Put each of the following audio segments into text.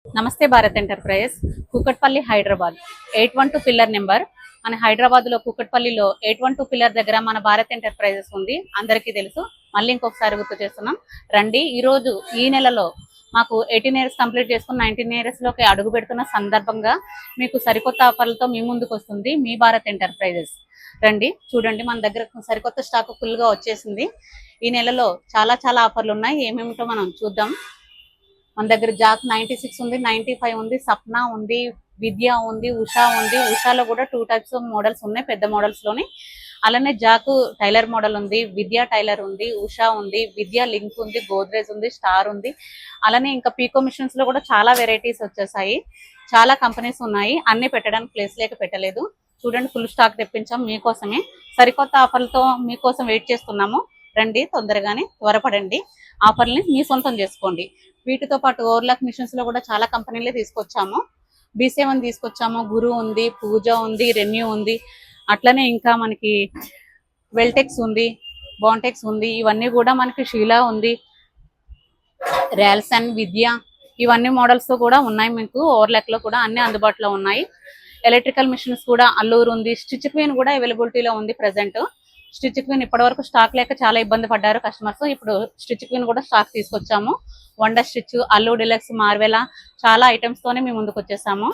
నమస్తే Bharat enterprises Kukatpally Hyderabad 812 pillar number. మన హైదరాబాద్ లో కూకట్పల్లిలో 812 పిల్లర్ దగ్గర మన భారత్ ఎంటర్ప్రైజెస్ ఉంది, అందరికీ తెలుసు. మళ్ళీ ఇంకొకసారి గుర్తు చేస్తున్నాం, రండి. ఈ రోజు ఈ నెలలో మాకు 18 ఇయర్స్ కంప్లీట్ చేసుకుని 19 ఇయర్స్ లోకి అడుగు పెడుతున్న సందర్భంగా మీకు సరికొత్త ఆఫర్లతో మీ ముందుకు వస్తుంది మీ భారత్ ఎంటర్ప్రైజెస్. రండి, చూడండి, మన దగ్గర సరికొత్త స్టాక్ ఫుల్ గా వచ్చేసింది. ఈ నెలలో చాలా చాలా ఆఫర్లు ఉన్నాయి, ఏమేమిటో మనం చూద్దాం. మన దగ్గర జాక్ 96 ఉంది, 95 ఉంది, సప్నా ఉంది, విద్య ఉంది, ఉషా ఉంది. ఉషాలో కూడా 2 టైప్స్ ఆఫ్ మోడల్స్ ఉన్నాయి, పెద్ద మోడల్స్ లోని. అలానే జాక్ టైలర్ మోడల్ ఉంది, విద్య టైలర్ ఉంది, ఉషా ఉంది, విద్య లింక్ ఉంది, గోద్రేజ్ ఉంది, స్టార్ ఉంది. అలానే ఇంకా పీకో మిషన్స్ లో కూడా చాలా వెరైటీస్ వచ్చేసాయి, చాలా కంపెనీస్ ఉన్నాయి. అన్ని పెట్టడానికి ప్లేస్ లేక పెట్టలేదు. చూడండి, ఫుల్ స్టాక్ తెప్పించాం మీకోసమే. సరికొత్త ఆఫర్లతో మీకోసం వెయిట్ చేస్తున్నాము. రండి, తొందరగానే త్వరపడండి, ఆఫర్ని మీ సొంతం చేసుకోండి. వీటితో పాటు ఓవర్లాక్ మిషన్స్ లో కూడా చాలా కంపెనీలే తీసుకొచ్చాము. B7 తీసుకొచ్చాము, గురు ఉంది, పూజ ఉంది, రెన్యూ ఉంది. అట్లనే ఇంకా మనకి వెల్టెక్స్ ఉంది, బాంటెక్స్ ఉంది. ఇవన్నీ కూడా మనకి షీలా ఉంది, ర్యాల్సన్, విద్య, ఇవన్నీ మోడల్స్ తో కూడా ఉన్నాయి. మీకు ఓవర్లాక్ లో కూడా అన్ని అందుబాటులో ఉన్నాయి. ఎలక్ట్రికల్ మిషన్స్ కూడా అల్లూరు ఉంది. స్టిచ్ క్వీన్ కూడా అవైలబిలిటీలో ఉంది ప్రెసెంట్. స్టిచ్ క్వీన్ ఇప్పటి వరకు స్టాక్ లేక చాలా ఇబ్బంది పడ్డారు కస్టమర్స్. ఇప్పుడు స్టిచ్ క్వీన్ కూడా స్టాక్ తీసుకొచ్చాము. వండర్ స్టిచ్, అల్లు డిలక్స్, మార్వెలా, చాలా ఐటమ్స్ తోనే మేము ముందుకు వచ్చేసాము.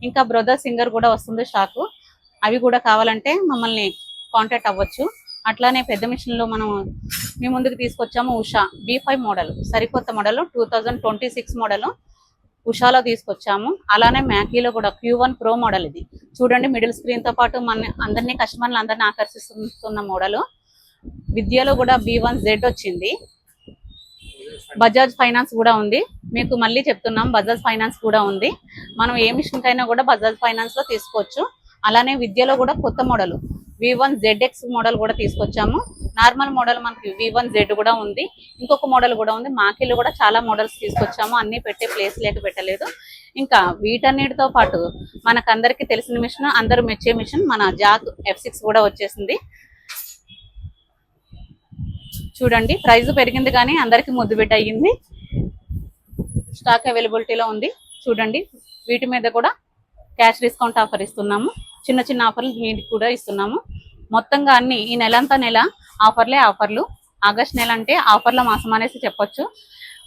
ఇంకా బ్రదర్ సింగర్ కూడా వస్తుంది స్టాక్. అవి కూడా కావాలంటే మమ్మల్ని కాంటాక్ట్ అవ్వచ్చు. అట్లానే పెద్ద మిషన్ లో మనం మీ ముందుకు తీసుకొచ్చాము ఉషా B5 మోడల్, సరికొత్త మోడల్, 2026 మోడల్ ఉషాలో తీసుకొచ్చాము. అలానే మ్యాకీలో కూడా Q1 Pro మోడల్. ఇది చూడండి, మిడిల్ స్క్రీన్ తో పాటు మన అందరినీ కస్టమర్లు అందరినీ ఆకర్షిస్తున్న మోడల్. విద్యలో కూడా B1Z వచ్చింది. బజాజ్ ఫైనాన్స్ కూడా ఉంది. మీకు మళ్ళీ చెప్తున్నాం, బజాజ్ ఫైనాన్స్ కూడా ఉంది. మనం ఏ మిషన్ కైనా కూడా బజాజ్ ఫైనాన్స్ లో తీసుకోవచ్చు. అలానే విద్యలో కూడా కొత్త మోడల్ V1ZX మోడల్ కూడా తీసుకొచ్చాము. నార్మల్ మోడల్ మనకి V1Z కూడా ఉంది. ఇంకొక మోడల్ కూడా ఉంది. మాకిలో కూడా చాలా మోడల్స్ తీసుకొచ్చాము, అన్ని పెట్టే ప్లేస్ లేక పెట్టలేదు. ఇంకా వీటన్నిటితో పాటు మనకందరికి తెలిసిన మిషన్, అందరూ మెచ్చే మిషన్, మన జాక్ F6 కూడా వచ్చేసింది. చూడండి, ప్రైస్ పెరిగింది కానీ అందరికి ముద్దు బిడ్డ అయ్యింది. స్టాక్ అవైలబిలిటీలో ఉంది. చూడండి, వీటి మీద కూడా క్యాష్ డిస్కౌంట్ ఆఫర్ ఇస్తున్నాము. చిన్న చిన్న ఆఫర్లు వీటికి కూడా ఇస్తున్నాము. మొత్తంగా అన్ని ఈ నెలంతా నెల ఆఫర్లు. ఆగస్ట్ నెల అంటే ఆఫర్ల మాసం అనేసి చెప్పొచ్చు.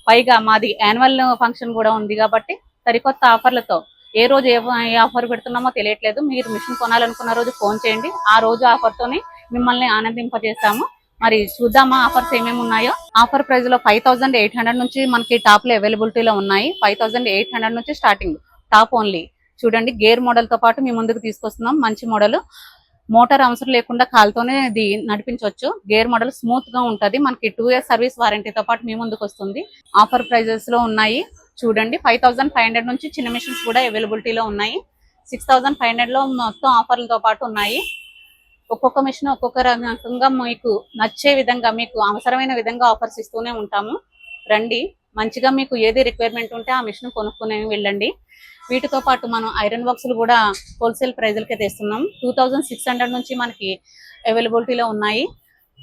పైగా మాది యాన్యువల్ ఫంక్షన్ కూడా ఉంది కాబట్టి సరికొత్త ఆఫర్లతో ఏ రోజు ఏ ఆఫర్ పెడుతున్నామో తెలియట్లేదు. మీరు మిషన్ కొనాలనుకున్న రోజు ఫోన్ చేయండి, ఆ రోజు ఆఫర్తోనే మిమ్మల్ని ఆనందింపజేస్తాము. మరి చూద్దామా ఆఫర్స్ ఏమేమి ఉన్నాయో. ఆఫర్ ప్రైస్ లో 5800 నుంచి మనకి టాప్ లో అవైలబిలిటీలో ఉన్నాయి. 5800 నుంచి స్టార్టింగ్, టాప్ ఓన్లీ. చూడండి, గేర్ మోడల్ తో పాటు మీ ముందుకు తీసుకొస్తున్నాం. మంచి మోడల్, మోటార్ అవసరం లేకుండా కాలుతోనే ఇది నడిపించవచ్చు. గేర్ మోడల్ స్మూత్ గా ఉంటది. మనకి 2 ఇయర్స్ సర్వీస్ వారంటీతో పాటు మీ ముందుకు వస్తుంది. ఆఫర్ ప్రైజెస్ లో ఉన్నాయి. చూడండి, 5500 నుంచి చిన్న మిషన్స్ కూడా అవైలబిలిటీలో ఉన్నాయి. 6500 లో మొత్తం ఆఫర్లతో పాటు ఉన్నాయి. ఒక్కొక్క మిషన్ ఒక్కొక్క రకంగా మీకు నచ్చే విధంగా, మీకు అవసరమైన విధంగా ఆఫర్స్ ఇస్తూనే ఉంటాము. రండి, మంచిగా మీకు ఏది రిక్వైర్మెంట్ ఉంటే ఆ మిషన్ కొనుక్కునే వెళ్ళండి. వీటితో పాటు మనం ఐరన్ బాక్సులు కూడా హోల్సేల్ ప్రైజులకే తెస్తున్నాం. 2600 నుంచి మనకి అవైలబిలిటీలో ఉన్నాయి.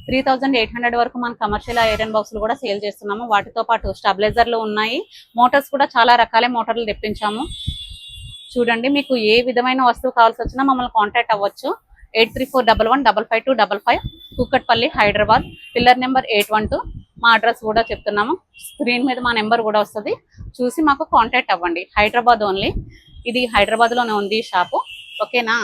3800 వరకు మన కమర్షియల్ ఐరన్ బాక్సులు కూడా సేల్ చేస్తున్నాము. వాటితో పాటు స్టెబిలైజర్లు ఉన్నాయి. మోటార్స్ కూడా చాలా రకాల మోటార్లు తెప్పించాము. చూడండి, మీకు ఏ విధమైన వస్తువు కావాల్సి వచ్చినా మమ్మల్ని కాంటాక్ట్ అవ్వచ్చు. 8341155255, కూకట్పల్లి హైదరాబాద్, పిల్లర్ నెంబర్ 812. మా అడ్రస్ కూడా చెప్తున్నాము. స్క్రీన్ మీద మా నెంబర్ కూడా వస్తుంది, చూసి మాకు కాంటాక్ట్ అవ్వండి. హైదరాబాద్ ఓన్లీ. ఇది హైదరాబాద్ లోనే ఉంది షాపు. ఓకేనా?